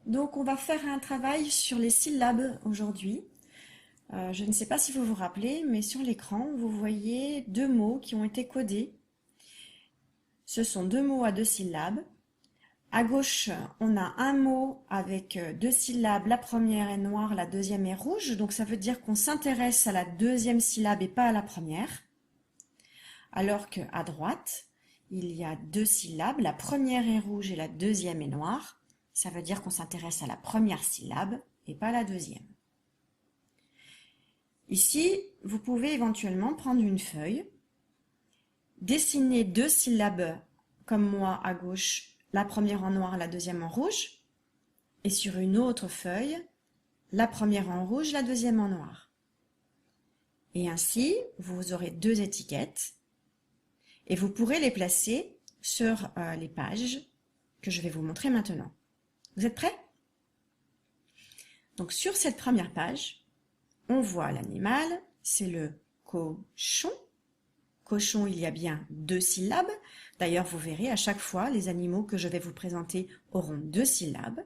Donc, on va faire un travail sur les syllabes aujourd'hui. Je ne sais pas si vous vous rappelez, mais sur l'écran, vous voyez deux mots qui ont été codés. Ce sont deux mots à deux syllabes. À gauche, on a un mot avec deux syllabes. La première est noire, la deuxième est rouge. Donc, ça veut dire qu'on s'intéresse à la deuxième syllabe et pas à la première. Alors qu'à droite, il y a deux syllabes. La première est rouge et la deuxième est noire. Ça veut dire qu'on s'intéresse à la première syllabe et pas à la deuxième. Ici, vous pouvez éventuellement prendre une feuille, dessiner deux syllabes comme moi à gauche, la première en noir, la deuxième en rouge, et sur une autre feuille, la première en rouge, la deuxième en noir. Et ainsi, vous aurez deux étiquettes et vous pourrez les placer sur les pages que je vais vous montrer maintenant. Vous êtes prêts? Donc sur cette première page, on voit l'animal, c'est le cochon. Cochon, il y a bien deux syllabes. D'ailleurs, vous verrez, à chaque fois, les animaux que je vais vous présenter auront deux syllabes.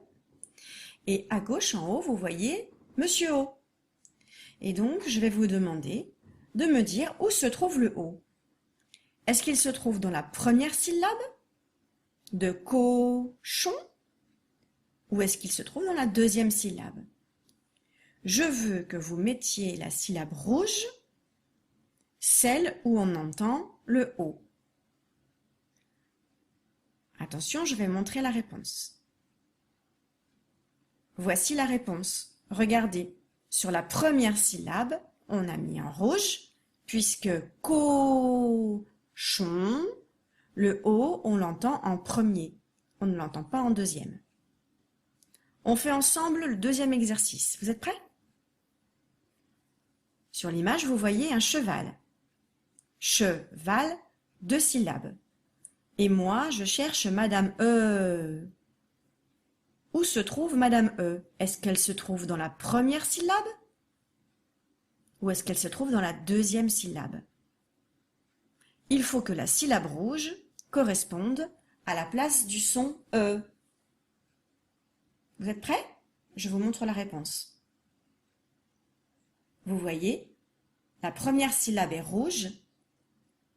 Et à gauche, en haut, vous voyez Monsieur O. Et donc, je vais vous demander de me dire où se trouve le O. Est-ce qu'il se trouve dans la première syllabe de cochon ou est-ce qu'il se trouve dans la deuxième syllabe? Je veux que vous mettiez la syllabe rouge, celle où on entend le O. Attention, je vais montrer la réponse. Voici la réponse. Regardez, sur la première syllabe, on a mis en rouge, puisque cochon, le O, on l'entend en premier. On ne l'entend pas en deuxième. On fait ensemble le deuxième exercice. Vous êtes prêts? Sur l'image, vous voyez un cheval. Cheval, deux syllabes. Et moi, je cherche Madame E. Où se trouve Madame E? Est-ce qu'elle se trouve dans la première syllabe? Ou est-ce qu'elle se trouve dans la deuxième syllabe? Il faut que la syllabe rouge corresponde à la place du son E. Vous êtes prêts? Je vous montre la réponse. Vous voyez, la première syllabe est rouge,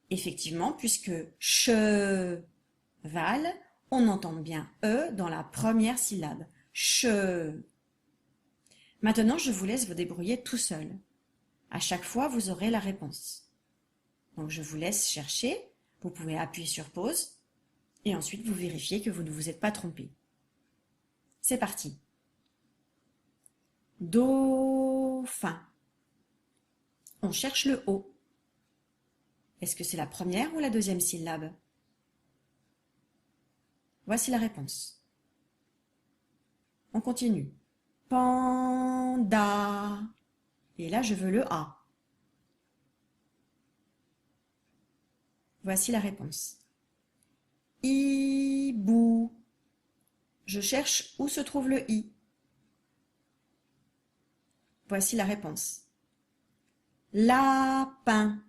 effectivement, puisque cheval, on entend bien E dans la première syllabe. Che. Maintenant, je vous laisse vous débrouiller tout seul. À chaque fois, vous aurez la réponse. Donc, je vous laisse chercher. Vous pouvez appuyer sur pause et ensuite vous vérifiez que vous ne vous êtes pas trompé. C'est parti. Dauphin. On cherche le O. Est-ce que c'est la première ou la deuxième syllabe? Voici la réponse. On continue. Panda. Et là, je veux le A. Voici la réponse. Hibou. Je cherche où se trouve le I. Voici la réponse. Lapin.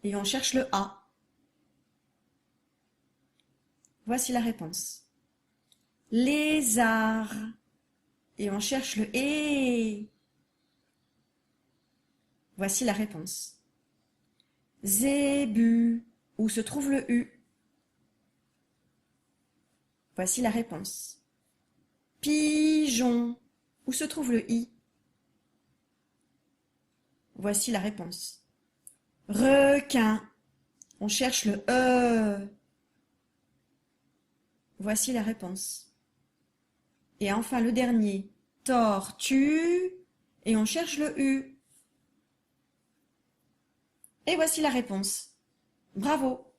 Et on cherche le A. Voici la réponse. Lézard. Et on cherche le E. Voici la réponse. Zébu. Où se trouve le U? Voici la réponse. Pigeon. Où se trouve le I? Voici la réponse. Requin. On cherche le E. Voici la réponse. Et enfin le dernier. Tortue. Et on cherche le U. Et voici la réponse. Bravo!